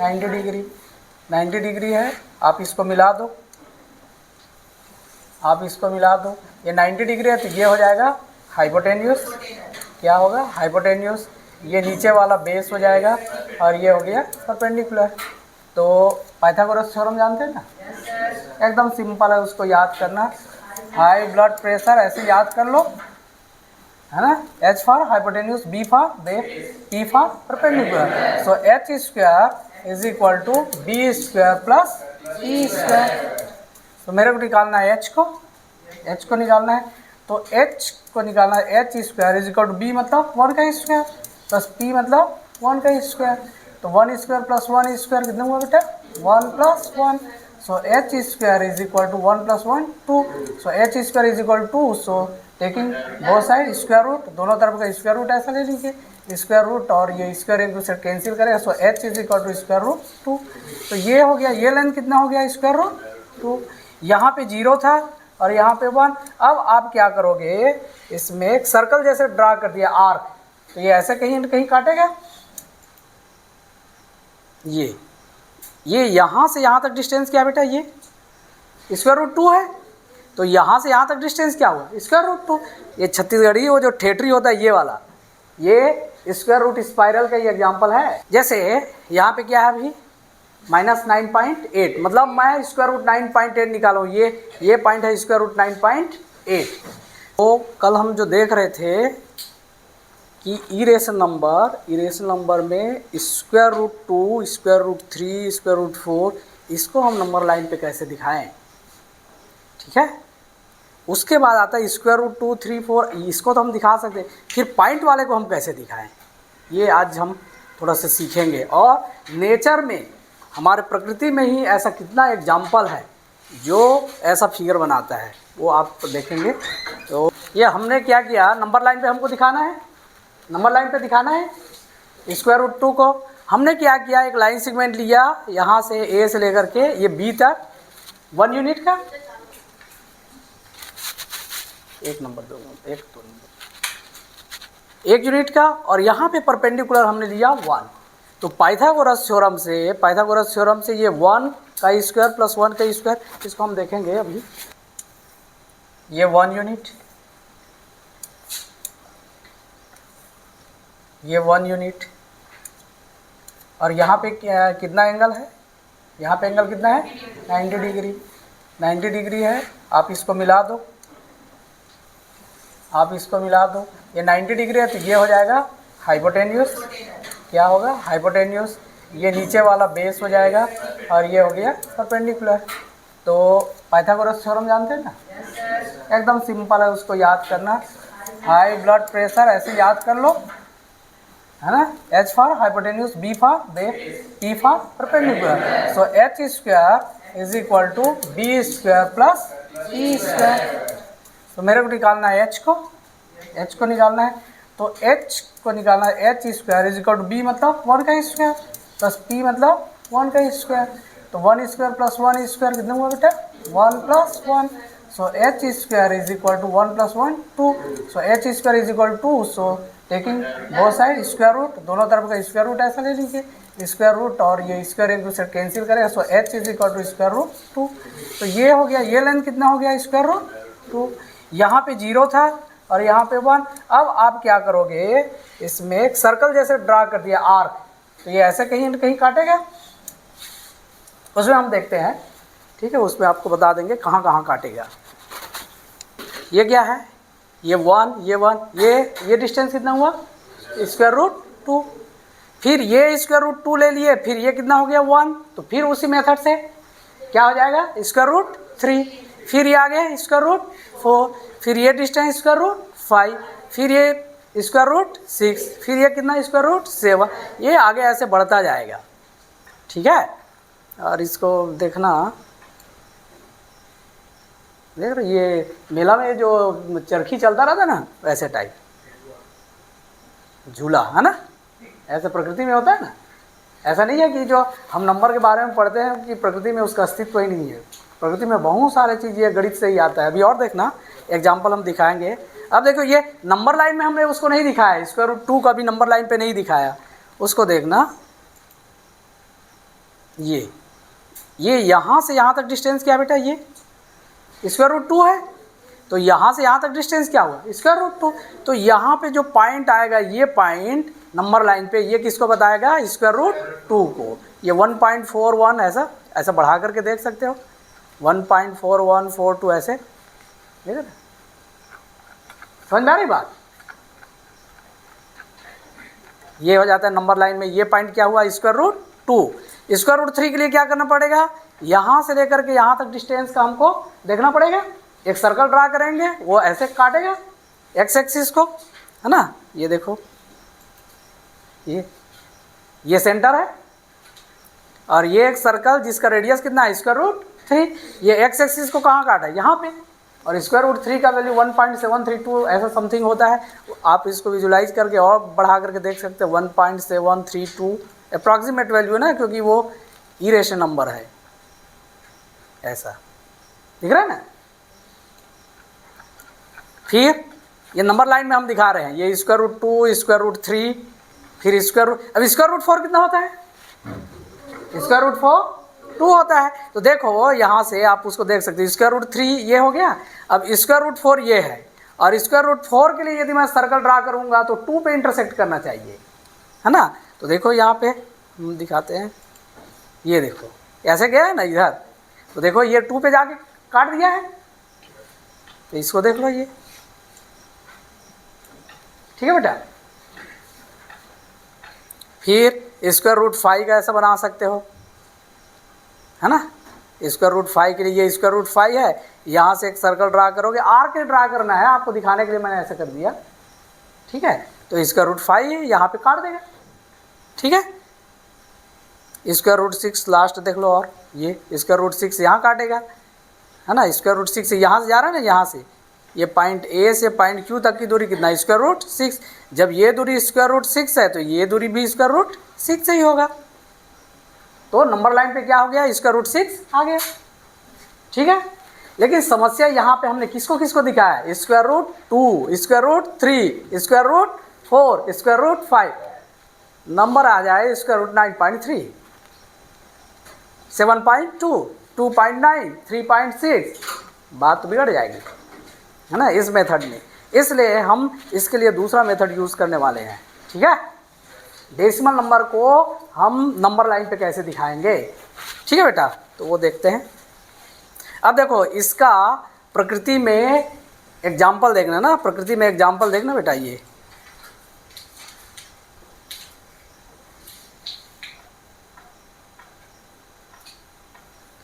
90 degree, 90 degree है, आप इसको मिला दो, आप इसको मिला दो, ये 90 डिग्री है तो ये हो जाएगा हाइपोटेन्यूस, क्या होगा हाइपोटेन्यूस, ये नीचे वाला बेस हो जाएगा और ये हो गया परपेंडिकुलर। तो पाइथागोरस थ्योरम जानते हैं ना, एकदम सिंपल है, उसको याद करना, हाई ब्लड प्रेशर ऐसे याद कर लो, है ना, H for hypotenuse, B for base, P for perpendicular, so H square is equal to B square plus E square. तो मेरे को निकालना है H को निकालना है, तो H को निकालना है, H square is equal to B मतलब 1 का स्क्वायर प्लस P मतलब 1 का स्क्वायर, तो 1 स्क्वायर प्लस 1 स्क्वायर कितना हुआ बेटा 1 plus 1, so H square is equal to 1 plus 1 2, so H square is equal to 2, so taking both side square root, दोनों तरफ का स्क्वायर रूट ऐसा ले लीजिए, स्क्वायर रूट और ये स्क्वायर एक दूसरे कैंसिल करेगा, so H is equal to square root 2, तो ये हो गया, ये लेंथ कितना हो गया स्क्वायर रूट 2, यहाँ पे 0 था और यहाँ पे 1। अब आप क्या करोगे, इसमें एक सर्कल जैसे ड्रा कर दिया आर्क, तो ये ऐसे कहीं न कहीं काटेगा, ये यहाँ से यहाँ तक डिस्टेंस क्या बेटा, ये स्क्वायर रूट 2 है, तो यहाँ से यहाँ तक डिस्टेंस क्या हुआ स्क्वायर रूट 2, ये छत्तीसगढ़ी वो जो ठेठरी होता है ये वाला, ये स्क्वायर रूट स्पाइरल का ये एग्जाम्पल है। जैसे यहाँ पे क्या है अभी -9.8, मतलब मैं स्क्वायर रूट 9.8 निकालूँ, ये पॉइंट है स्क्वायर रूट 9.8। तो कल हम जो देख रहे थे कि इरेशनल नंबर में square root 2, square root 3, square root 4, इसको हम नंबर लाइन पे कैसे दिखाएं, ठीक है। उसके बाद आता है स्क्वायर रूट 2, 3, 4, इसको तो हम दिखा सकते हैं, फिर पॉइंट वाले को हम कैसे दिखाएं, ये आज हम थोड़ा सा सीखेंगे। और नेचर में, हमारे प्रकृति में ही ऐसा कितना एग्जाम्पल है जो ऐसा फिगर बनाता है, वो आप देखेंगे। तो ये हमने क्या किया, नंबर लाइन पे हमको दिखाना है, नंबर लाइन पे दिखाना है स्क्वायर रूट 2 को, हमने क्या किया, एक लाइन सेगमेंट लिया यहाँ से A से लेकर के ये B तक 1 यूनिट का, एक नंबर 2 नंबर 1 यूनिट का, और यहाँ पे परपेंडिकुलर हमने लिया 1। तो पाइथागोरस थ्योरम से ये 1 का स्क्वायर प्लस 1 का स्क्वायर, इसको हम देखेंगे अभी, ये 1 यूनिट, ये 1 यूनिट, और यहाँ पे क्या कितना एंगल है, यहाँ पे एंगल कितना है 90 डिग्री, 90 डिग्री है, आप इसको मिला दो, आप इसको मिला दो, ये 90 डिग्री है तो ये हो जाएगा हाइपोटेन्यूस, क्या होगा हाइपोटेन्यूस, ये नीचे वाला बेस हो जाएगा और ये हो गया परपेंडिकुलर। तो पाइथागोरस थ्योरम जानते हैं ना, एकदम सिंपल है, उसको याद करना, हाई ब्लड प्रेशर ऐसे याद कर लो, है ना, H for hypotenuse, B for base, P for perpendicular, so H square is equal to B square plus E square. तो मेरे को निकालना है H को निकालना है, तो H को निकालना है, H square is equal to B मतलब 1 का स्क्वायर प्लस P मतलब 1 का स्क्वायर, तो 1 स्क्वायर प्लस 1 स्क्वायर कितना हुआ बेटा 1 plus 1, so H square is equal to 1 plus 1 2, so H square is equal to 2, so taking both side square root, दोनों तरफ का स्क्वायर रूट ऐसा ले लीजिए, स्क्वायर रूट और ये स्क्वायर एक दूसरे कैंसिल करेगा, so H is equal to square root 2, तो ये हो गया, ये लेंथ कितना हो गया स्क्वायर रूट 2, यहाँ पे 0 था और यहाँ पे 1। अब आप क्या करोगे, इसमें एक सर्कल जैसे ड्रा कर दिया आर्क, तो ये ऐसे कहीं न कहीं काटेगा, उसमें हम देखते हैं, ठीक है, उसमें आपको बता देंगे कहाँ कहाँ काटेगा। ये क्या है, ये 1, ये डिस्टेंस कितना हुआ स्क्वायर रूट 2, फिर ये स्क्वायर रूट 2 ले लिए, फिर ये कितना हो गया 1, तो फिर उसी मेथड से क्या हो जाएगा स्क्वायर रूट 3, फिर ये आ गया स्क्वायर रूट 4, फिर ये डिस्टेंस स्क्वायर रूट 5, फिर ये स्क्वायर रूट 6, फिर ये कितना स्क्वायर रूट 7, ये आगे ऐसे बढ़ता जाएगा, ठीक है। और इसको देखना, देख रहे ये मेला में जो चरखी चलता रहता ना, वैसे टाइप झूला, है ना, ऐसे प्रकृति में होता है ना, ऐसा नहीं है कि जो हम नंबर के बारे में पढ़ते हैं कि प्रकृति में उसका अस्तित्व ही नहीं है, प्रकृति में बहुत सारे चीज़ ये गणित से ही आता है। अभी और देखना एग्जाम्पल हम दिखाएंगे। अब देखो ये नंबर लाइन में हमने उसको नहीं दिखाया, स्क्वायर रूट 2 का भी नंबर लाइन पे नहीं दिखाया, उसको देखना, ये यहाँ से यहाँ तक डिस्टेंस क्या बेटा, ये स्क्वायर रूट 2 है, तो यहाँ से यहाँ तक डिस्टेंस क्या हुआ, स्क्वायर रूट 2। तो यहाँ पे जो पॉइंट आएगा, ये पॉइंट नंबर लाइन पे, ये किसको बताएगा, स्क्वायर रूट 2 को। ये 1.41 ऐसा बढ़ा करके देख सकते हो, 1.4142 ऐसे, ठीक है, समझ में आ रही बात। ये हो जाता है नंबर लाइन में, ये पॉइंट क्या हुआ, स्क्वायर रूट 2। स्क्वायर रूट 3 के लिए क्या करना पड़ेगा, यहाँ से लेकर के यहाँ तक डिस्टेंस का हमको देखना पड़ेगा। एक सर्कल ड्रा करेंगे, वो ऐसे काटेगा एक्स एक्सिस को, है ना। ये देखो, ये सेंटर है, और ये एक सर्कल जिसका रेडियस कितना है, स्क्वायर रूट 3। ये एक्स एक्सिस को कहाँ काटा है, यहाँ पे, और स्क्वायर रूट 3 का वैल्यू 1.732 ऐसा समथिंग होता है। आप इसको विजुलाइज करके और बढ़ा करके देख सकते हैं, 1.732 अप्रॉक्सीमेट वैल्यू है ना, क्योंकि वो इरेशनल नंबर है, ऐसा दिख रहा है ना। फिर ये नंबर लाइन में हम दिखा रहे हैं, ये स्क्वायर रूट 2, स्क्वायर रूट 3, फिर स्क्वायर रूट, अब स्क्वायर रूट 4 कितना होता है, स्क्वायर रूट 4 2 होता है। तो देखो यहाँ से आप उसको देख सकते हैं, स्क्वायर रूट 3 ये हो गया, अब स्क्वायर रूट 4 ये है, और स्क्वायर रूट 4 के लिए यदि मैं सर्कल ड्रा करूँगा तो 2 पे इंटरसेक्ट करना चाहिए, है ना। तो देखो यहाँ पे हम दिखाते हैं, ये देखो ऐसे गया है ना इधर, तो देखो ये 2 पे जाके काट दिया है, तो इसको देख लो, ये ठीक है बेटा। फिर स्क्वायर रूट 5 का ऐसा बना सकते हो, है ना। स्क्वायर रूट 5 के लिए ये स्क्वायर रूट 5 है, यहाँ से एक सर्कल ड्रा करोगे, आर्क ड्रा करना है आपको दिखाने के लिए मैंने ऐसा कर दिया, ठीक है। तो स्क्वायर रूट 5 है, यहाँ पे काट देगा, ठीक है। स्क्वायर रूट 6 लास्ट देख लो, और ये स्क्वायर रूट 6 यहाँ काटेगा, है ना। स्क्वायर रूट 6 यहाँ से जा रहा है ना, यहाँ से ये पॉइंट ए से पॉइंट क्यू तक की दूरी कितना, स्क्वायर रूट 6। जब ये दूरी स्क्वायर रूट 6 है, तो ये दूरी भी स्क्वायर रूट 6 ही होगा। तो नंबर लाइन पे क्या हो गया, स्क्वायर रूट 6 आ गया, ठीक है। लेकिन समस्या यहाँ पे हमने किसको किसको दिखाया, square root 2, square root 3, square root 4, square root 5, number आ जाए स्क्वायर रूट 9.3, 7.2, 2.9, 3.6, बात तो बिगड़ जाएगी, है ना, इस मेथड में। इसलिए हम इसके लिए दूसरा मेथड यूज़ करने वाले हैं, ठीक है। डेसिमल नंबर को हम नंबर लाइन पे कैसे दिखाएंगे, ठीक है बेटा, तो वो देखते हैं। अब देखो इसका प्रकृति में एग्जाम्पल देखना ना, प्रकृति में एग्जाम्पल देखना बेटा। ये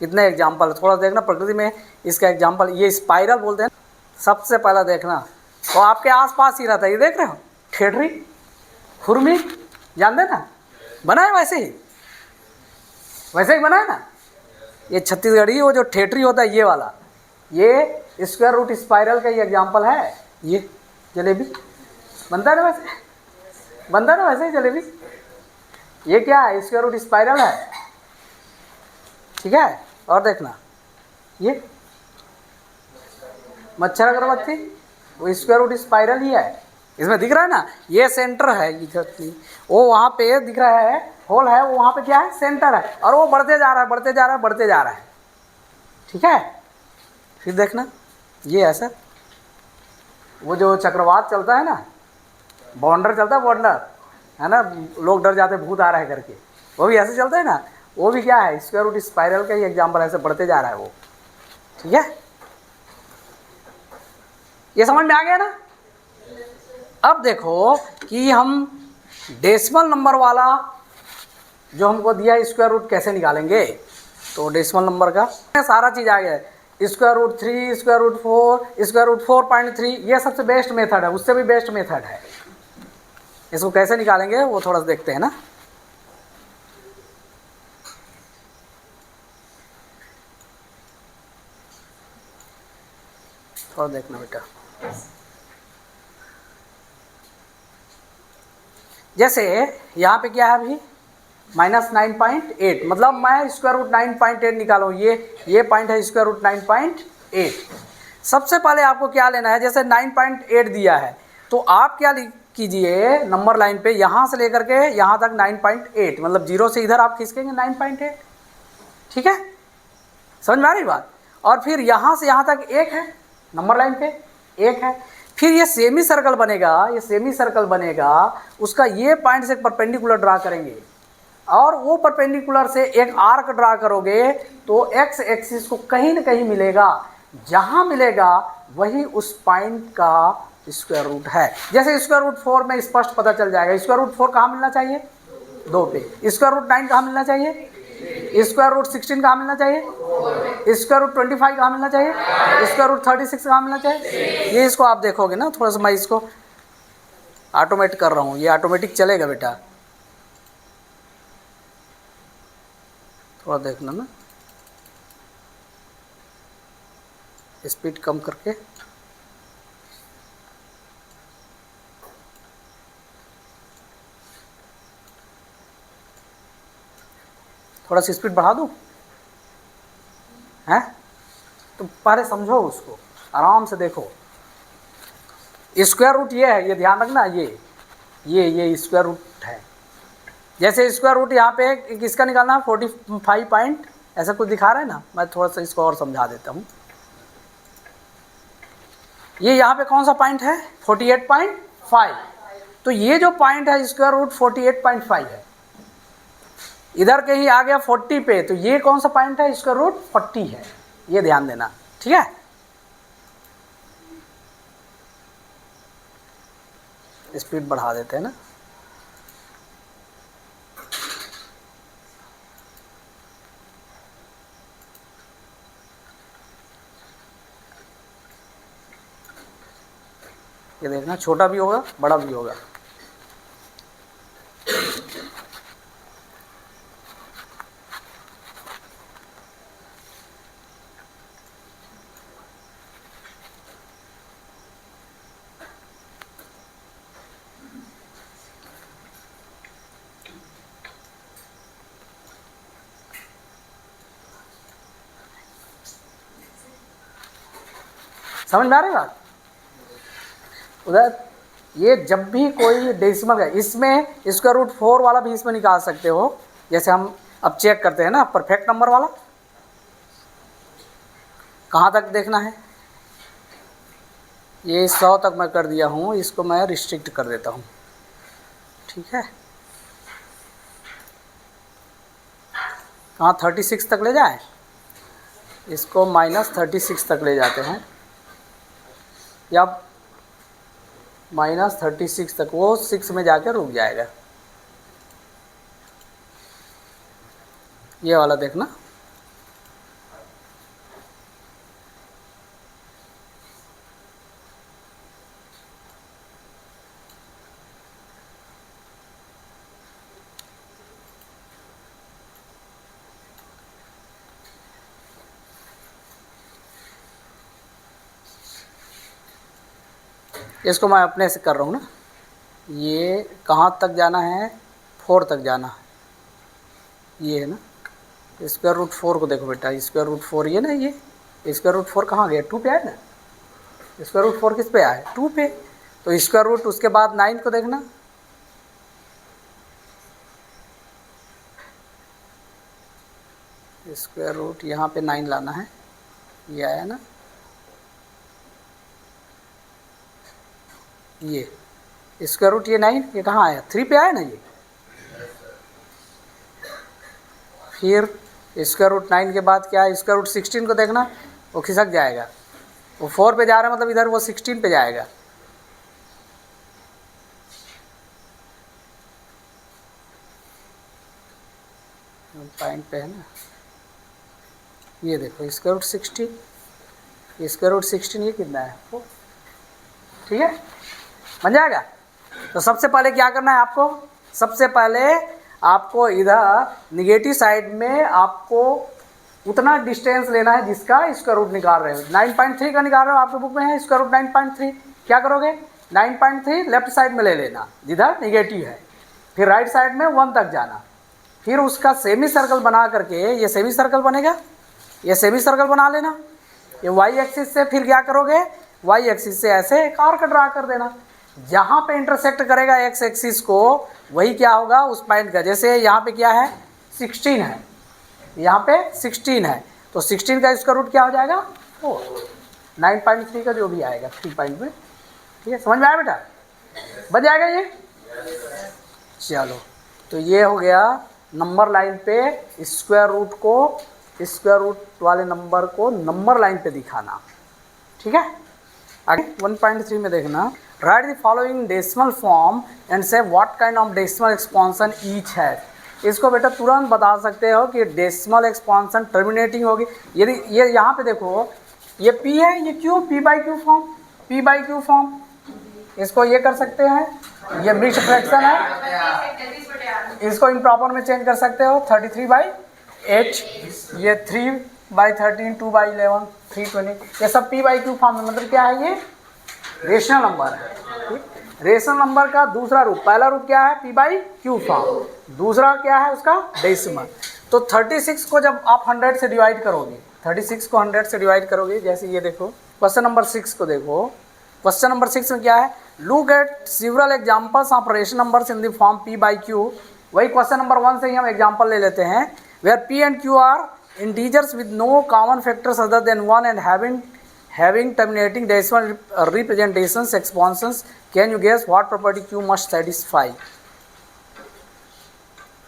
कितने एग्जाम्पल थोड़ा देखना प्रकृति में, इसका एग्जाम्पल ये स्पाइरल बोलते हैं, सबसे पहला देखना। तो आपके आसपास ही रहता है, ये देख रहे हो, ठेठरी, खुरमी, जानते ना, बना है वैसे ही बना है ना। ये छत्तीसगढ़ी वो जो ठेठरी होता है, ये वाला, ये स्क्वायर रूट स्पाइरल का ये एग्जाम्पल है। ये जलेबी बनता है ना वैसे ही जलेबी। ये क्या है, स्क्वायर रूट स्पाइरल है, ठीक है। और देखना ये मच्छर अगरबत्ती, वो स्क्वायर रूट स्पाइरल ही है, इसमें दिख रहा है ना, ये सेंटर है इधर, वो वहाँ पे दिख रहा है होल है, वो वहाँ पे क्या है, सेंटर है, और वो बढ़ते जा रहा है, ठीक है। फिर देखना ये ऐसा, वो जो चक्रवात चलता है ना, बॉन्डर चलता है, बॉन्डर है ना, लोग डर जाते भूत आ रहा है करके, वो भी ऐसे चलता है ना, वो भी क्या है, स्क्वायर रूट स्पाइरल का ही एग्जाम्पल, ऐसे बढ़ते जा रहा है वो, ठीक है। ये समझ में आ गया ना। अब देखो कि हम डेसिमल नंबर वाला जो हमको दिया है स्क्वायर रूट कैसे निकालेंगे। तो डेसिमल नंबर का सारा चीज़ आ गया है, square root 3, square root 4, square root 4.3, ये सबसे बेस्ट मेथड है, उससे भी बेस्ट मेथड है। इसको कैसे निकालेंगे वो थोड़ा सा देखते हैं ना। थोड़ा देखना बेटा, जैसे यहाँ पे क्या है अभी -9.8, मतलब मैं स्क्वायर रूट 9.8 निकालूँ, ये पॉइंट है स्क्वायर रूट 9.8। सबसे पहले आपको क्या लेना है, जैसे 9.8 दिया है, तो आप क्या कीजिए, नंबर लाइन पे यहाँ से लेकर के यहाँ तक 9.8, मतलब 0 से इधर आप खींचेंगे 9.8, ठीक है, समझ में आ रही बात। और फिर यहाँ से यहाँ तक एक है, नंबर लाइन पे एक है। फिर ये सेमी सर्कल बनेगा, ये सेमी सर्कल बनेगा, उसका ये पॉइंट से परपेंडिकुलर ड्रा करेंगे और वो परपेंडिकुलर से एक आर्क ड्रा करोगे तो एक्स एक्सिस को कहीं ना कहीं मिलेगा, जहाँ मिलेगा वही उस पॉइंट का स्क्वायर रूट है। जैसे स्क्वायर रूट 4 में स्पष्ट पता चल जाएगा, स्क्वायर रूट 4 कहाँ मिलना चाहिए, 2 पे। स्क्वायर रूट 9 कहाँ मिलना चाहिए, स्क्वायर रूट 16 कहाँ मिलना चाहिए, स्क्वायर रूट 25 कहाँ मिलना चाहिए, स्क्वायर रूट 36 कहाँ मिलना चाहिए। ये इसको आप देखोगे ना, थोड़ा सा मैं इसको ऑटोमेटिक कर रहा हूँ, ये ऑटोमेटिक चलेगा बेटा, थोड़ा देखना ना, स्पीड कम करके। थोड़ा सा स्पीड बढ़ा दूँ, हैं? तो पहले समझो उसको, आराम से देखो। स्क्वायर रूट ये है, ये ध्यान रखना, ये स्क्वायर रूट है। जैसे स्क्वायर रूट यहाँ पे किसका निकालना है, 45 पॉइंट ऐसा कुछ दिखा रहा है ना। मैं थोड़ा सा इसको और समझा देता हूँ। ये यहाँ पे कौन सा पॉइंट है, 48.5। तो ये जो पॉइंट है स्क्वायर रूट 48.5 है, इधर कहीं आ गया 40 पे, तो ये कौन सा पॉइंट है, स्क्वायर रूट 40 है। ये ध्यान देना, ठीक है। स्पीड बढ़ा देते हैं ना। ये देखना, छोटा भी होगा बड़ा भी होगा। समझ में आ रही बात। उधर ये जब भी कोई डेसिमल है, इसमें स्क्वायर रूट 4 वाला भी इसमें निकाल सकते हो। जैसे हम अब चेक करते हैं ना, परफेक्ट नंबर वाला कहाँ तक देखना है, ये 100 तक मैं कर दिया हूँ, इसको मैं रिस्ट्रिक्ट कर देता हूँ, ठीक है। कहाँ 36 तक ले जाए, इसको -36 तक ले जाते हैं, या -36 तक, वो 6 में जाकर रुक जाएगा। ये वाला देखना, इसको मैं अपने से कर रहा हूँ ना। ये कहाँ तक जाना है, 4 तक जाना है, ये है ना। स्क्वायर रूट 4 को देखो बेटा, स्क्वायर रूट 4 ये ना, ये स्क्वायर रूट 4 कहाँ गया, 2 पे आया ना। स्क्वायर रूट 4 किस पे आया, 2 पे। तो स्क्वायर रूट उसके बाद 9 को देखना, स्क्वायर रूट यहाँ पे 9 लाना है, ये आया ना। ये स्क्वायर रूट ये 9, ये कहाँ आया, 3 पे आया ना ये। फिर स्क्वायर रूट 9 के बाद क्या है, स्क्वायर रूट 16 को देखना, वो खिसक जाएगा, वो 4 पे जा रहा है, मतलब इधर वो 16 पे जाएगा। पॉइंट पे है ना, ये देखो स्क्वायर रूट 16, स्क्वायर रूट 16 ये कितना है, 4, ठीक है, बन जाएगा। तो सबसे पहले क्या करना है आपको, सबसे पहले आपको इधर निगेटिव साइड में आपको उतना डिस्टेंस लेना है जिसका स्क्वायर रूट निकाल रहे हो। 9.3 का निकाल रहे हो, आपके बुक में है स्क्वायर रूट 9.3। क्या करोगे, 9.3 लेफ्ट साइड में ले लेना जिधर निगेटिव है, फिर राइट साइड में 1 तक जाना, फिर उसका सेमी सर्कल बना करके, ये सेमी सर्कल बनेगा, ये सेमी सर्कल बना लेना। ये वाई एक्सिस से फिर क्या करोगे, वाई एक्सिस से ऐसे एक आर्क ड्रा कर देना, जहाँ पे इंटरसेक्ट करेगा एक्स एक्सिस को वही क्या होगा उस पॉइंट का। जैसे यहाँ पे क्या है, 16 है, यहाँ पे 16 है, तो 16 का स्क्वायर रूट क्या हो जाएगा 4। 9.3 का जो भी आएगा 3 पॉइंट में, ठीक है, समझ में आया बेटा, बच जाएगा ये। चलो, तो ये हो गया नंबर लाइन पे स्क्वायर रूट को, स्क्वायर रूट वाले नंबर को नंबर लाइन पे दिखाना, ठीक है। आगे 1.3 में देखना, write the following decimal form and say what kind of decimal expansion each है। इसको बेटा तुरंत बता सकते हो कि डेसिमल एक्सपांशन टर्मिनेटिंग होगी। यदि ये यहाँ पे देखो, ये p है, ये q, p by Q form, p by Q form, इसको ये कर सकते हैं, ये मिक्स्ड फ्रैक्शन है, इसको इम्प्रॉपर में चेंज कर सकते हो 33/h, ये 3/13, 2/11, 320, ये सब p बाई क्यू फॉर्म में, मतलब क्या है, ये रेशनल नंबर है। रेशनल नंबर का दूसरा रूप, पहला रूप क्या है p बाई क्यू फॉर्म, दूसरा क्या है उसका डेसिमल। तो 36 को जब आप 100 से डिवाइड करोगे, 36 को 100 से डिवाइड करोगे, जैसे ये देखो क्वेश्चन नंबर 6 को देखो, क्वेश्चन नंबर 6 में क्या है, look at several examples of rational numbers in the form p by q. वही क्वेश्चन नंबर 1 से ही हम एग्जाम्पल ले लेते हैं, where p and q are integers with no common factors other than 1 and having terminating decimal representations expansions, can you guess what property q must satisfy।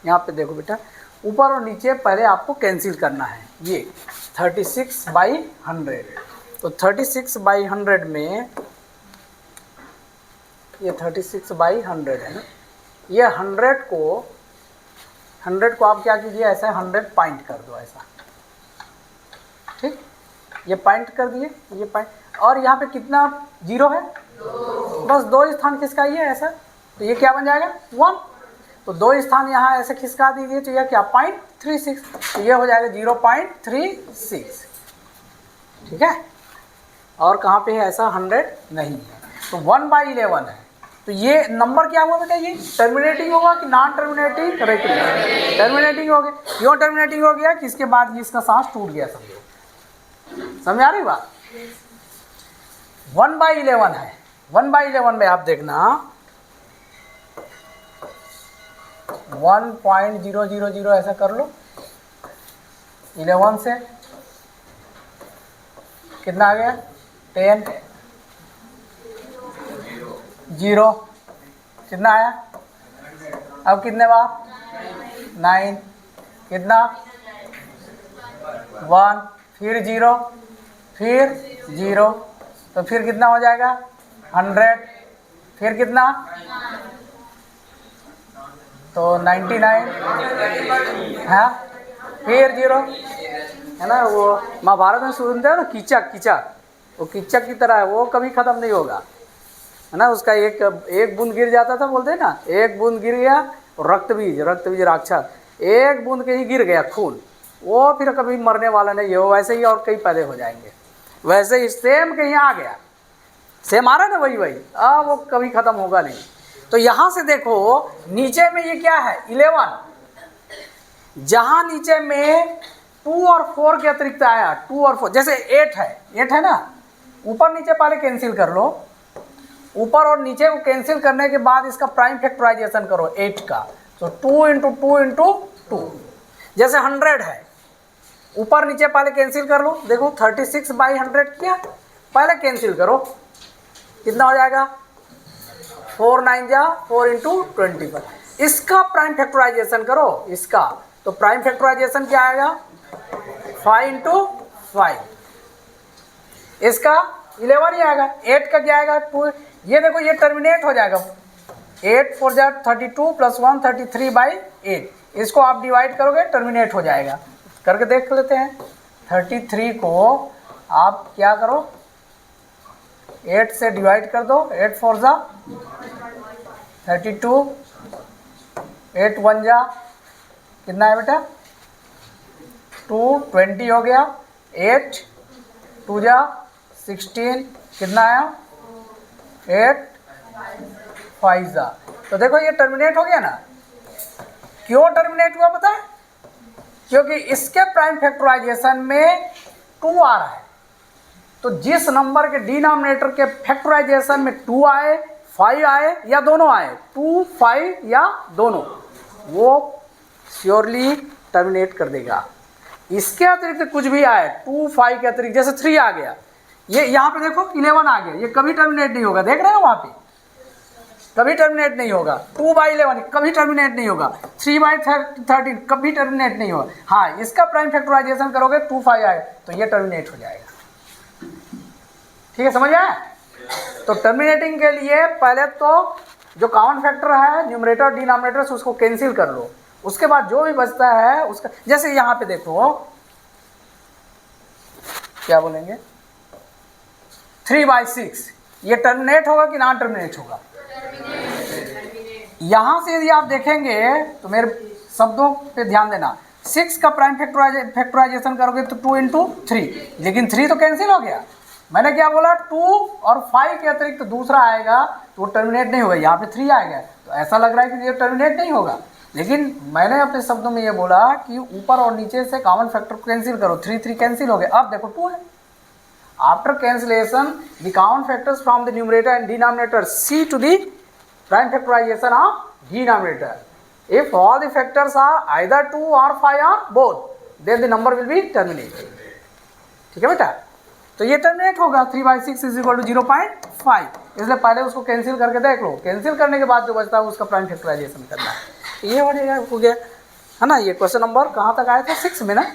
यहाँ पे देखो बेटा, ऊपर और नीचे पहले आपको कैंसिल करना है, ये 36/100, तो 36/100 में, ये 36/100 है ना, ये 100 को आप क्या कीजिए, ऐसा 100 पॉइंट कर दो ऐसा, ठीक, ये पॉइंट कर दिए, ये पॉइंट, और यहाँ पे कितना जीरो है, बस 2 स्थान खिसका ये ऐसा, तो ये क्या बन जाएगा 1, तो 2 स्थान यहाँ ऐसे खिसका दीजिए, तो यह क्या 0.36, तो ये हो जाएगा 0.36, ठीक है। और कहाँ पे है ऐसा 100 नहीं है, तो 1/11 है, तो ये नंबर क्या हुआ बेटा, ये टर्मिनेटिंग होगा कि नॉन टर्मिनेटिंग, टर्मिनेटिंग हो गया। क्यों टर्मिनेटिंग हो गया कि इसके बाद ये इसका सांस टूट गया, समझ आ रही बात। 1/11 है, 1/11 में आप देखना 1.000 ऐसा कर लो, 11 से कितना आ गया 10, 0 कितना आया, अब कितने बार 9, कितना 1, फिर 0, फिर 0, तो फिर कितना हो जाएगा 100, फिर कितना, तो 99 है, फिर 0 है ना। वो महाभारत में सुनते हो ना, कीचक, वो कीचक की तरह है, वो कभी ख़त्म नहीं होगा, है ना। उसका एक बूंद गिर जाता था, बोलते हैं ना, एक बूंद गिर गया, रक्त बीज राक्षस, एक बूंद के ही गिर गया खून, वो फिर कभी मरने वाला नहीं है, वो वैसे ही और कई पैदे हो जाएंगे, वैसे ही सेम कहीं आ गया, सेम आ रहा है ना, वही वो कभी ख़त्म होगा नहीं। तो यहाँ से देखो नीचे में ये क्या है 11, जहाँ नीचे में 2 और 4 के अतिरिक्त आया, 2 और 4, जैसे 8 है ना, ऊपर नीचे पहले कैंसिल कर लो, ऊपर और नीचे को कैंसिल करने के बाद इसका प्राइम फैक्टराइजेशन करो 8 का, तो 2 × 2 × 2, जैसे 100 है, ऊपर नीचे पहले कैंसिल कर लो, देखो 36/100 किया, पहले कैंसिल करो, कितना हो जाएगा 4 9 जा 4 × 25, इसका प्राइम फैक्टराइजेशन करो इसका, तो प्राइम फैक्टराइजेशन क्या आएगा 5 × 5, इसका 11 ही आएगा, 8 का क्या आएगा 2, ये देखो ये टर्मिनेट हो जाएगा, 8 4 जा 32 + 1 33/8, इसको आप डिवाइड करोगे टर्मिनेट हो जाएगा, करके देख लेते हैं। 33 को आप क्या करो 8 से डिवाइड कर दो, 8 4 जा 32, 8 1 जा कितना है बेटा 220 हो गया, 8 2 जा 16, कितना आया 8 5 जा, तो देखो ये टर्मिनेट हो गया ना। क्यों टर्मिनेट हुआ पता है, क्योंकि इसके प्राइम फैक्टराइजेशन में 2 आ रहा है, तो जिस नंबर के डिनोमिनेटर के फैक्टराइजेशन में 2 आए 5 आए या दोनों आए, 2 5 या दोनों, वो श्योरली टर्मिनेट कर देगा। इसके अतिरिक्त कुछ भी आए 2 5 के अतिरिक्त, जैसे 3 आ गया, ये यहाँ पे देखो 11 आ गया, ये कभी टर्मिनेट नहीं होगा, देख रहे हो वहाँ पे कभी टर्मिनेट नहीं होगा। 2/11 कभी टर्मिनेट नहीं होगा। 3/13 कभी टर्मिनेट नहीं होगा। हाँ, इसका प्राइम फैक्टराइजेशन करोगे 2 5 आए तो ये टर्मिनेट हो जाएगा। ठीक है, समझ आया? तो टर्मिनेटिंग के लिए पहले तो जो कॉमन फैक्टर है न्यूमरेटर डिनोमिनेटर उसको कैंसिल कर लो, उसके बाद जो भी बचता है उसका, जैसे यहाँ पे देखो क्या बोलेंगे 3/6 ये टर्मिनेट होगा कि नॉन टर्मिनेट होगा? यहां से यदि आप देखेंगे तो मेरे शब्दों पे ध्यान देना, 6 का प्राइम फैक्टराइजेशन करोगे तो 2 × 3, लेकिन 3 तो कैंसिल हो गया। मैंने क्या बोला 2 और 5 के अतिरिक्त दूसरा आएगा तो वो टर्मिनेट नहीं होगा, यहाँ पे 3 आएगा तो ऐसा लग रहा है कि ये टर्मिनेट नहीं होगा, लेकिन मैंने अपने शब्दों में ये बोला कि ऊपर और नीचे से कॉमन फैक्टर को कैंसिल करो, 3 3 कैंसिल हो गए, अब देखो 2 है। After cancellation the common factors from the numerator and denominator see to the prime factorization of denominator. If all the factors are either 2 or 5 or both, then the number will be terminated. ठीक है बेटा? तो ये terminate होगा 3/6 = 0.5, इसलिए पहले उसको cancel करके देख लो, कैंसिल करने के बाद जो बचता है उसका प्राइम फैक्टराइजेशन करना है। ये हो गया, है ना? ये क्वेश्चन नंबर कहाँ तक आया था 6 में ना।